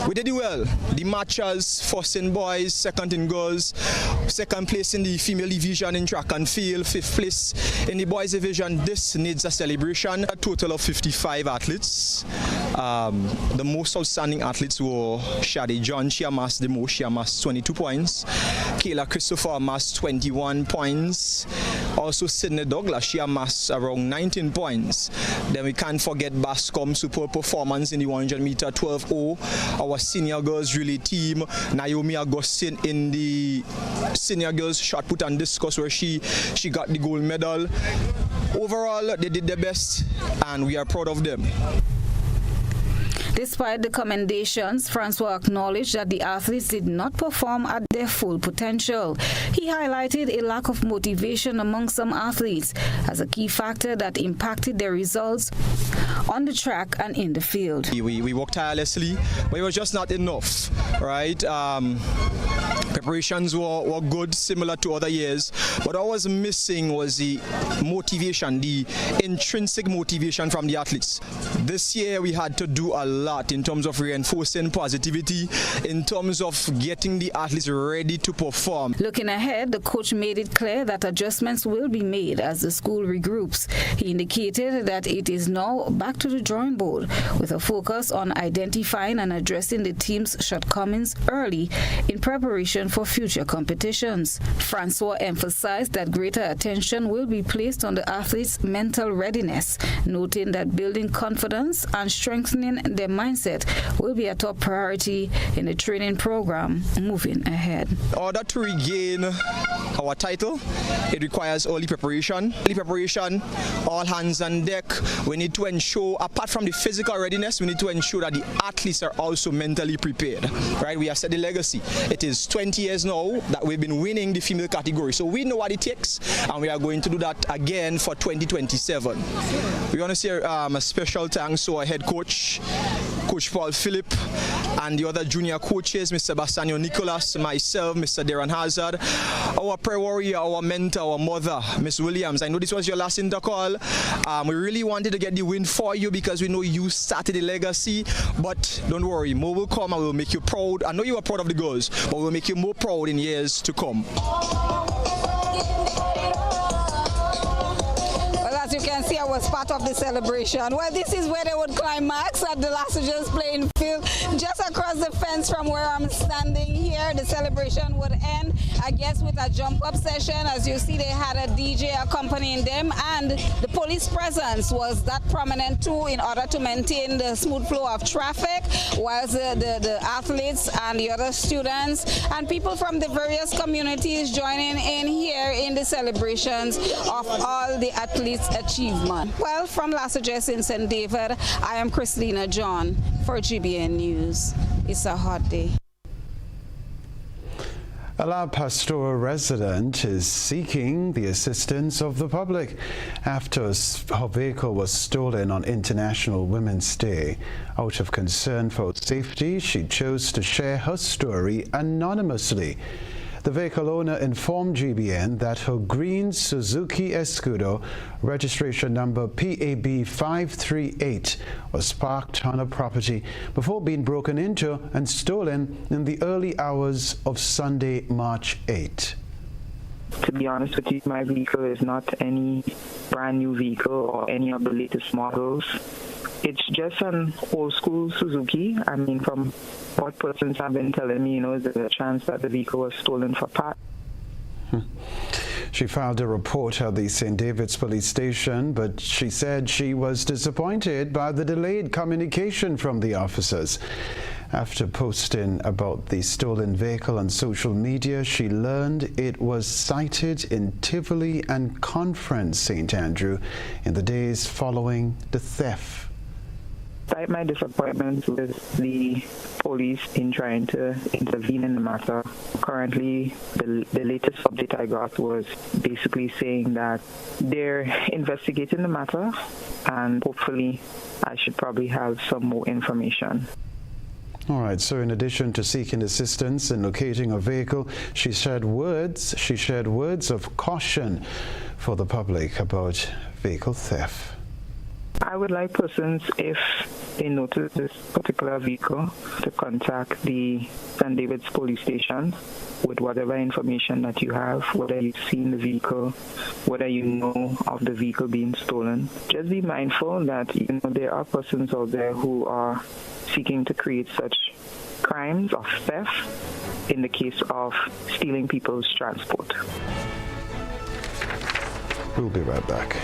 we did well. The matches, first in boys, second in girls, second place in the female division in track and field, fifth place in the boys division. This needs a celebration. A total of 55 athletes. The most outstanding athletes were Shadi John. She amassed the most. She amassed 22 points. Kayla Christopher amassed 21 points. Also Sydney Douglas, she amassed around 19 points. Then we can't forget Bascom, superb performance in the 100 meter 12.0. Our senior girls relay team, Naomi Augustine in the senior girls shot put and discus where she got the gold medal. Overall, they did their best and we are proud of them. Despite the commendations, Francois acknowledged that the athletes did not perform at their full potential. He highlighted a lack of motivation among some athletes as a key factor that impacted their results on the track and in the field. We worked tirelessly, but it was just not enough, right? Preparations were good, similar to other years, but what was missing was the motivation, the intrinsic motivation from the athletes. This year we had to do a lot in terms of reinforcing positivity, in terms of getting the athletes ready to perform. Looking ahead, the coach made it clear that adjustments will be made as the school regroups. He indicated that it is now back to the drawing board with a focus on identifying and addressing the team's shortcomings early in preparation for future competitions. Francois emphasized that greater attention will be placed on the athletes' mental readiness, noting that building confidence and strengthening their mindset will be a top priority in the training program moving ahead. In order to regain our title, it requires early preparation. Early preparation, all hands on deck. We need to ensure, apart from the physical readiness, we need to ensure that the athletes are also mentally prepared. Right? We have set the legacy. It is 20 years now that we've been winning the female category, so we know what it takes, and we are going to do that again for 2027. We want to say a special thanks to our head coach, Coach Paul Phillip, and the other junior coaches, Mr. Basanio Nicholas, myself, Mr. Darren Hazard, our prayer warrior, our mentor, our mother, Miss Williams. I know this was your last intercall. We really wanted to get the win for you because we know you started the legacy, but don't worry, more will come and we'll make you proud. I know you are proud of the girls, but we'll make you more proud in years to come. As you can see, I was part of the celebration. Well, this is where they would climax at the Lassages playing field, just across the fence from where I'm standing here. The celebration would end, I guess, with a jump-up session. As you see, they had a DJ accompanying them, and the police presence was that prominent too in order to maintain the smooth flow of traffic, whilst the athletes and the other students and people from the various communities joining in here in the celebrations of all the athletes' achievement. Well, from Lassages in St. David, I am Christina John for GBN News. It's a hot day. A La Pastora resident is seeking the assistance of the public after her vehicle was stolen on International Women's Day. Out of concern for safety, she chose to share her story anonymously. The vehicle owner informed GBN that her green Suzuki Escudo, registration number PAB 538, was parked on her property before being broken into and stolen in the early hours of Sunday, March 8. To be honest with you, my vehicle is not any brand new vehicle or any of the latest models. It's just an old school Suzuki. I mean, from what persons have been telling me, there's a chance that the vehicle was stolen for parts. She filed a report at the St. David's police station, but she said she was disappointed by the delayed communication from the officers. After posting about the stolen vehicle on social media, she learned it was sighted in Tivoli and Conference, St. Andrew, in the days following the theft. Despite my disappointment with the police in trying to intervene in the matter, currently the latest update I got was basically saying that they're investigating the matter, and hopefully I should probably have some more information. All right, so in addition to seeking assistance in locating a vehicle, she shared words of caution for the public about vehicle theft. I would like persons, if they notice this particular vehicle, to contact the St. David's police station with whatever information that you have, whether you've seen the vehicle, whether you know of the vehicle being stolen. Just be mindful that there are persons out there who are seeking to create such crimes of theft in the case of stealing people's transport. We'll be right back.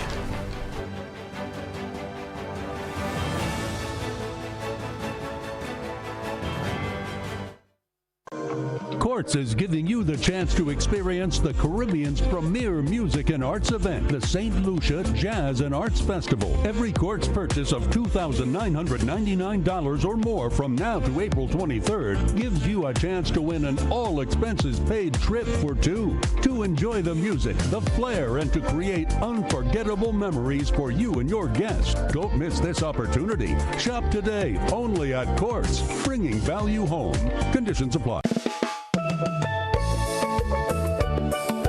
Courts is giving you the chance to experience the Caribbean's premier music and arts event, the St. Lucia Jazz and Arts Festival. Every Courts purchase of $2,999 or more from now to April 23rd gives you a chance to win an all-expenses-paid trip for two to enjoy the music, the flair, and to create unforgettable memories for you and your guests. Don't miss this opportunity. Shop today only at Courts, bringing value home. Conditions apply.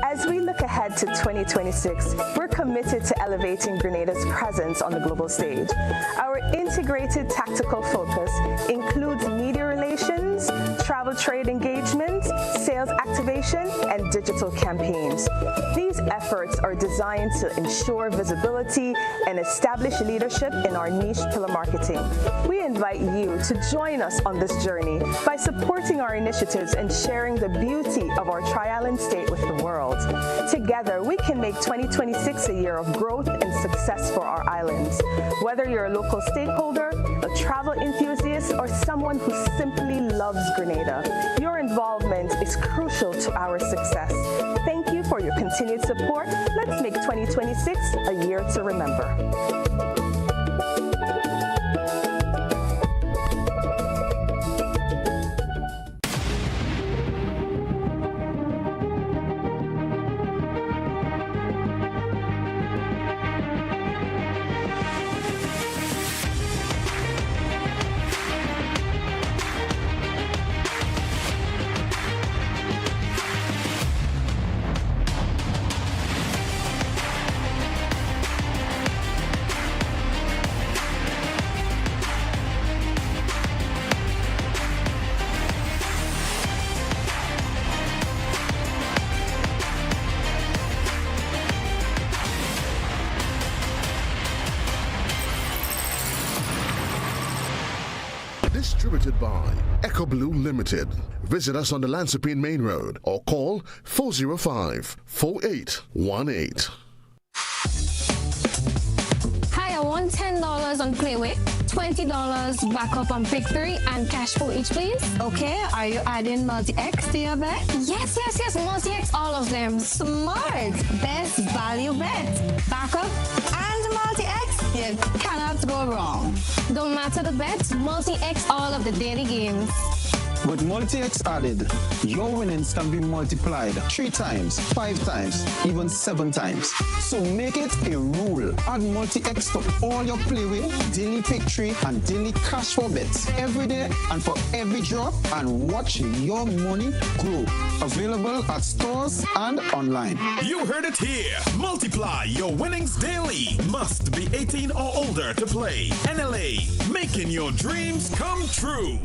As we look ahead to 2026, we're committed to elevating Grenada's presence on the global stage. Our integrated tactical focus includes media relations, travel trade engagement, sales activation, and digital campaigns. These efforts are designed to ensure visibility and establish leadership in our niche pillar marketing. We invite you to join us on this journey by supporting our initiatives and sharing the beauty of our tri-island state with the world. Together, we can make 2026 a year of growth and success for our islands. Whether you're a local stakeholder, a travel enthusiast, or someone who simply loves Grenada, your involvement is crucial to our success. Thank you for your continued support. Let's make 2026 a year to remember. Distributed by Echo Blue Limited. Visit us on the Lansopine Main Road or call 405-4818. Hi, I want $10 on Playway, $20 backup on Victory, and cash for each, please. Okay, are you adding multi-X to your bet? Yes, multi-X, all of them. Smart. Best value bet. Backup and multi-X. You cannot go wrong. Don't matter the bet, multi-X all of the daily games. With multi-X added, your winnings can be multiplied 3 times, 5 times, even 7 times. So make it a rule. Add multi-X to all your Playway, daily victory, and daily cash for bets every day and for every drop, and watch your money grow. Available at stores and online. You heard it here. Multiply your winnings daily. Must be 18 or older to play. NLA, making your dreams come true.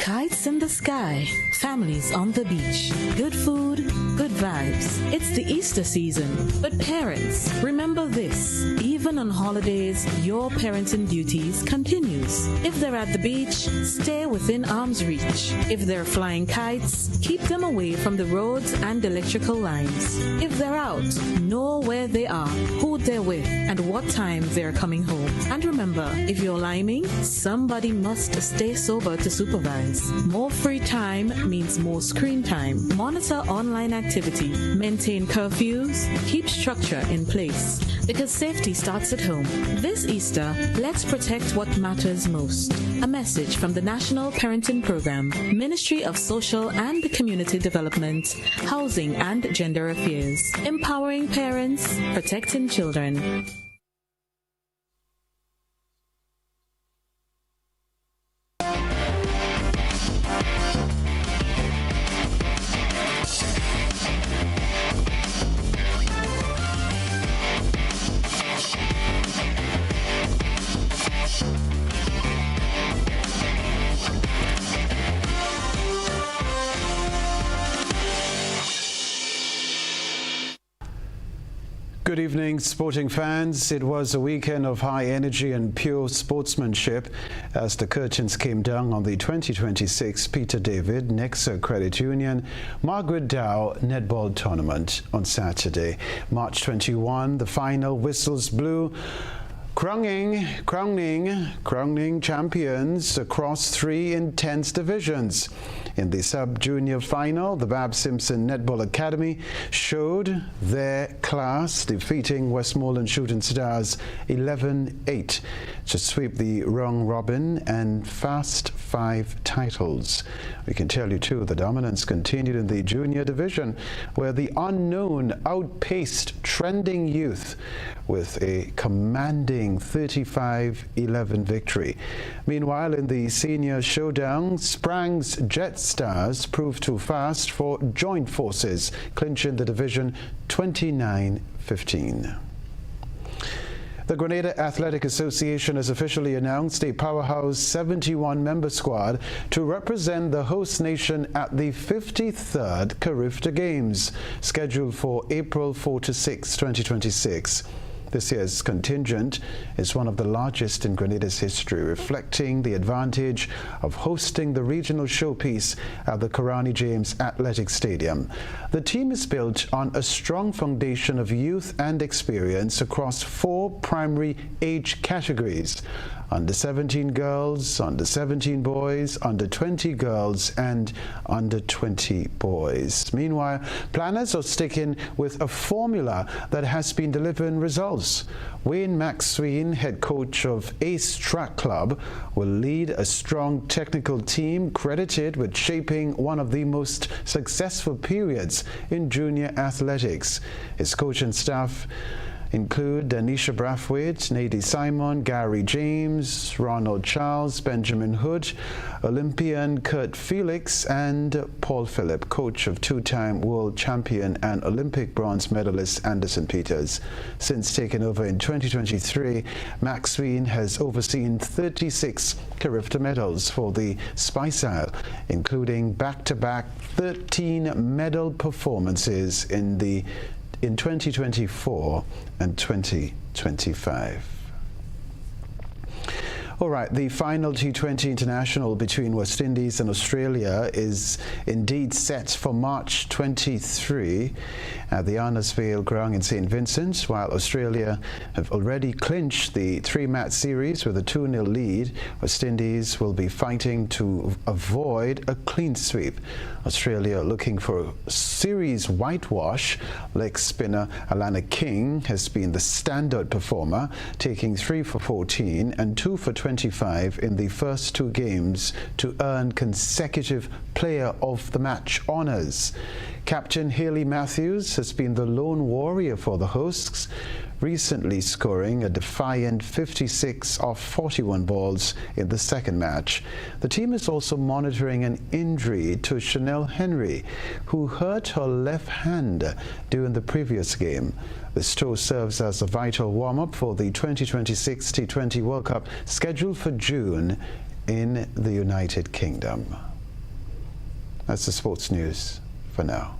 Kites in the sky, families on the beach, good food, good vibes. It's the Easter season, but parents, remember this. Even on holidays, your parenting duties continues. If they're at the beach, stay within arm's reach. If they're flying kites, keep them away from the roads and electrical lines. If they're out, know where they are, who they're with, and what time they're coming home. And remember, if you're liming, somebody must stay sober to supervise. More free time means more screen time. Monitor online activity, maintain curfews, keep structure in place. Because safety starts at home. This Easter, let's protect what matters most. A message from the National Parenting Program, Ministry of Social and Community Development, Housing and Gender Affairs. Empowering parents, protecting children. Good evening, sporting fans. It was a weekend of high energy and pure sportsmanship as the curtains came down on the 2026 Peter David Nexa Credit Union Margaret Dow Netball Tournament on Saturday, March 21. The final whistles blew, crowning champions across 3 intense divisions. In the sub-junior final, the Bab Simpson Netball Academy showed their class, defeating Westmoreland Shooting Stars 11-8 to sweep the round robin and Fast 5 titles. We can tell you too, the dominance continued in the junior division, where the unknown outpaced trending youth with a commanding 35-11 victory. Meanwhile, in the senior showdown, Sprang's Jet Stars proved too fast for joint forces, clinching the division 29-15. The Grenada Athletic Association has officially announced a powerhouse 71-member squad to represent the host nation at the 53rd Carifta Games, scheduled for April 4 to 6, 2026. This year's contingent is one of the largest in Grenada's history, reflecting the advantage of hosting the regional showpiece at the Karani James Athletic Stadium. The team is built on a strong foundation of youth and experience across 4 primary age categories: under 17 girls, under 17 boys, under 20 girls, and under 20 boys. Meanwhile, planners are sticking with a formula that has been delivering results. Wayne Maxween, head coach of Ace Track Club, will lead a strong technical team credited with shaping one of the most successful periods in junior athletics. His coaching staff include Danisha Brathwaite, Nadie Simon, Gary James, Ronald Charles, Benjamin Hood, Olympian Kurt Felix, and Paul Phillip, coach of 2-time world champion and Olympic bronze medalist Anderson Peters. Since taking over in 2023, Maxween has overseen 36 Carifta medals for the Spice Isle, including back-to-back 13-medal performances in 2024 and 2025. All right, the final T20 international between West Indies and Australia is indeed set for March 23 at the Arnasvale Ground in St. Vincent, while Australia have already clinched the 3-match series with a 2-0 lead. West Indies will be fighting to avoid a clean sweep. Australia looking for a series whitewash. Leg spinner Alana King has been the standout performer, taking 3 for 14 and 2 for 25 in the first 2 games to earn consecutive Player of the Match honours. Captain Hayley Matthews has been the lone warrior for the hosts, recently scoring a defiant 56 off 41 balls in the second match. The team is also monitoring an injury to Chanel Henry, who hurt her left hand during the previous game. This tour serves as a vital warm-up for the 2026 T20 World Cup scheduled for June in the United Kingdom. That's the sports news for now.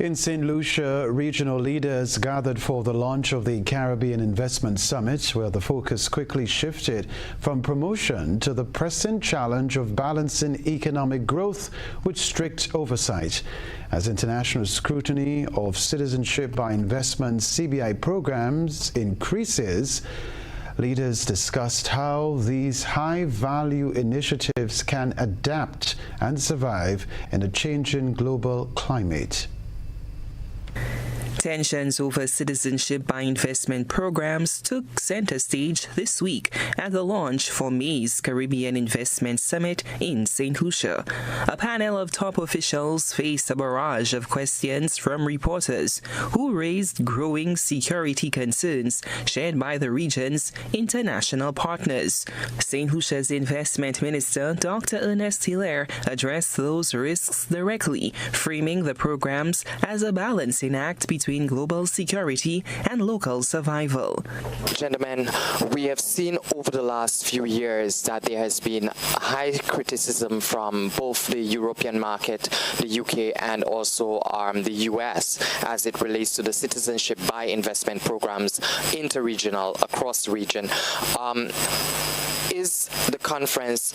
In St. Lucia, regional leaders gathered for the launch of the Caribbean Investment Summit, where the focus quickly shifted from promotion to the pressing challenge of balancing economic growth with strict oversight. As international scrutiny of citizenship by investment CBI programs increases, leaders discussed how these high-value initiatives can adapt and survive in a changing global climate. Tensions over citizenship by investment programs took center stage this week at the launch for May's Caribbean Investment Summit in St. Lucia. A panel of top officials faced a barrage of questions from reporters who raised growing security concerns shared by the region's international partners. St. Lucia's Investment Minister, Dr. Ernest Hilaire, addressed those risks directly, framing the programs as a balancing act between global security and local survival. Gentlemen, we have seen over the last few years that there has been high criticism from both the European market, the UK, and also the US as it relates to the citizenship by investment programs, interregional, across the region. Is the conference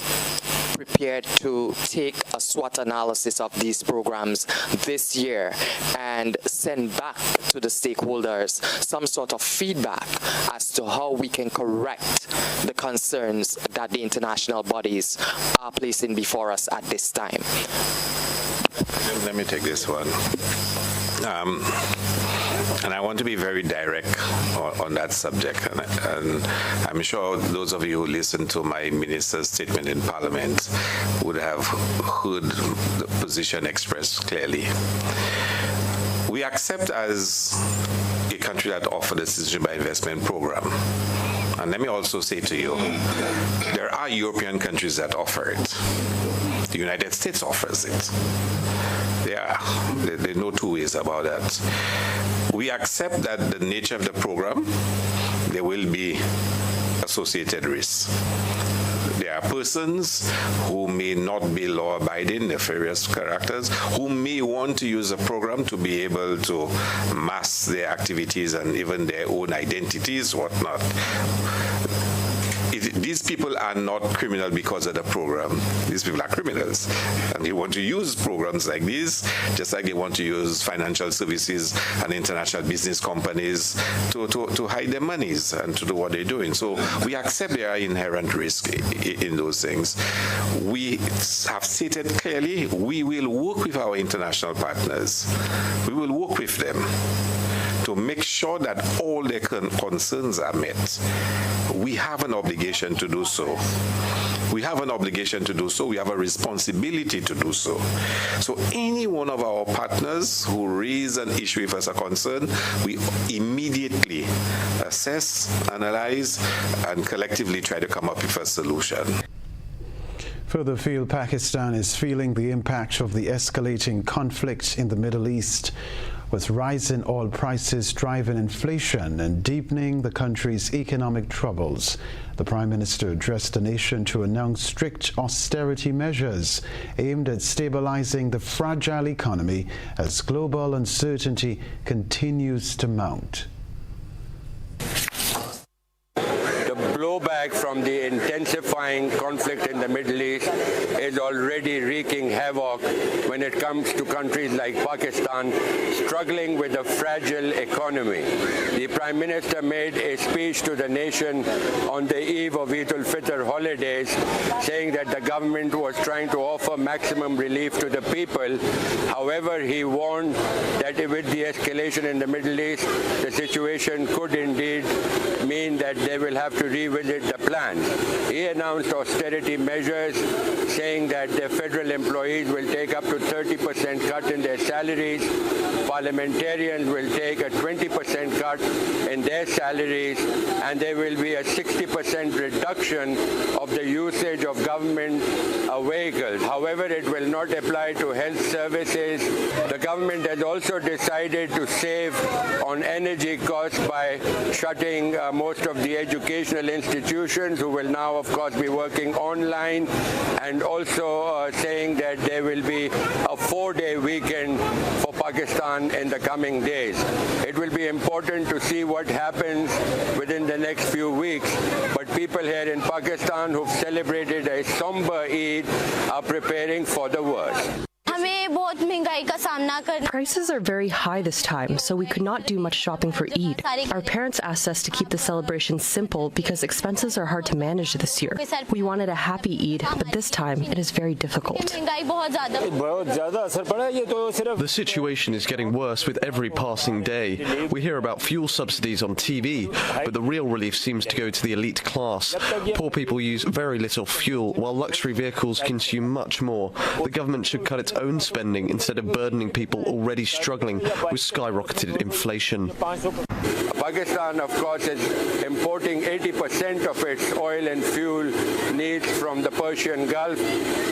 prepared to take a SWOT analysis of these programs this year and send back to the stakeholders some sort of feedback as to how we can correct the concerns that the international bodies are placing before us at this time? Let me take this one. And I want to be very direct on that subject. And I'm sure those of you who listened to my minister's statement in Parliament would have heard the position expressed clearly. We accept as a country that offers the citizenship by investment program. And let me also say to you, there are European countries that offer it. The United States offers it. There are no two ways about that. We accept that the nature of the program, there will be associated risks. There are persons who may not be law-abiding, nefarious characters, who may want to use a program to be able to mask their activities and even their own identities, whatnot. These people are not criminal because of the program. These people are criminals. And they want to use programs like these, just like they want to use financial services and international business companies to hide their monies and to do what they're doing. So we accept there are inherent risks in those things. We have stated clearly we will work with our international partners. We will work with them to make sure that all their concerns are met. We have an obligation to do so. We have an obligation to do so. We have a responsibility to do so. So any one of our partners who raise an issue with us a concern, we immediately assess, analyze, and collectively try to come up with a solution. Further afield, Pakistan is feeling the impact of the escalating conflict in the Middle East, with rising oil prices driving inflation and deepening the country's economic troubles. The Prime Minister addressed the nation to announce strict austerity measures aimed at stabilizing the fragile economy as global uncertainty continues to mount. The blowback from from the intensifying conflict in the Middle East is already wreaking havoc when it comes to countries like Pakistan struggling with a fragile economy. The Prime Minister made a speech to the nation on the eve of Eid al-Fitr holidays saying that the government was trying to offer maximum relief to the people. However, he warned that with the escalation in the Middle East, the situation could indeed mean that they will have to revisit the plan. He announced austerity measures, saying that the federal employees will take up to 30% cut in their salaries. Parliamentarians will take a 20% cut in their salaries, and there will be a 60% reduction of the usage of government vehicles. However, it will not apply to health services. The government has also decided to save on energy costs by shutting most of the educational institutions, who will now, of course, be working online, and also saying that there will be a 4-day weekend for Pakistan in the coming days. It will be important to see what happens within the next few weeks, but people here in Pakistan who've celebrated a somber Eid are preparing for the worst. Prices are very high this time, so we could not do much shopping for Eid. Our parents asked us to keep the celebration simple because expenses are hard to manage this year. We wanted a happy Eid, but this time it is very difficult. The situation is getting worse with every passing day. We hear about fuel subsidies on TV, but the real relief seems to go to the elite class. Poor people use very little fuel, while luxury vehicles consume much more. The government should cut its own spending instead of burdening people already struggling with skyrocketed inflation. Pakistan, of course, is importing 80% of its oil and fuel needs from the Persian Gulf.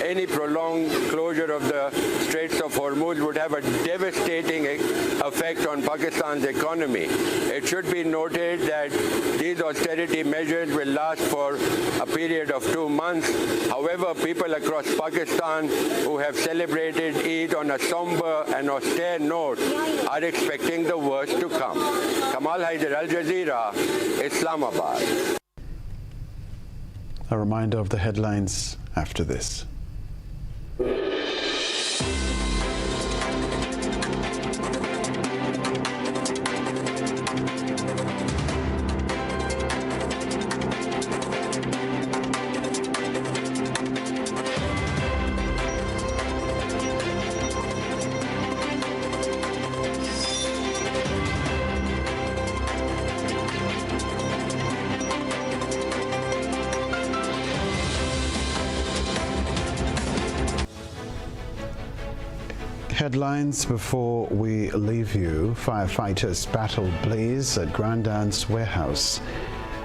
Any prolonged closure of the Straits of Hormuz would have a devastating effect on Pakistan's economy. It should be noted that these austerity measures will last for a period of 2 months. However, people across Pakistan who have celebrated Eid on a somber and austere note are expecting the worst to come. Kamal Haider, Al Jazeera, Islamabad. A reminder of the headlines after this. Headlines before we leave you. Firefighters battle blaze at Grandaunt's warehouse.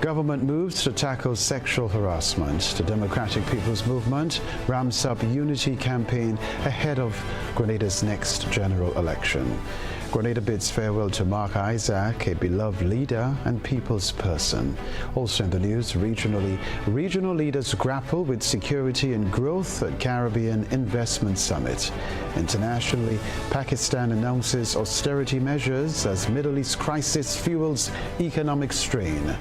Government moves to tackle sexual harassment. The Democratic People's Movement ramps up unity campaign ahead of Grenada's next general election. Grenada bids farewell to Mark Isaac, a beloved leader and people's person. Also in the news, regional leaders grapple with security and growth at Caribbean Investment Summit. Internationally, Pakistan announces austerity measures as Middle East crisis fuels economic strain.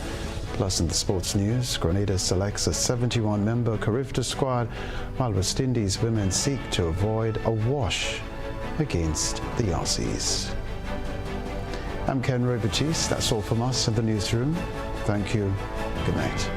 Plus in the sports news, Grenada selects a 71-member Carifta squad, while West Indies women seek to avoid a wash against the Aussies. I'm Kenroy, Baptiste. That's all from us in the newsroom. Thank you. Good night.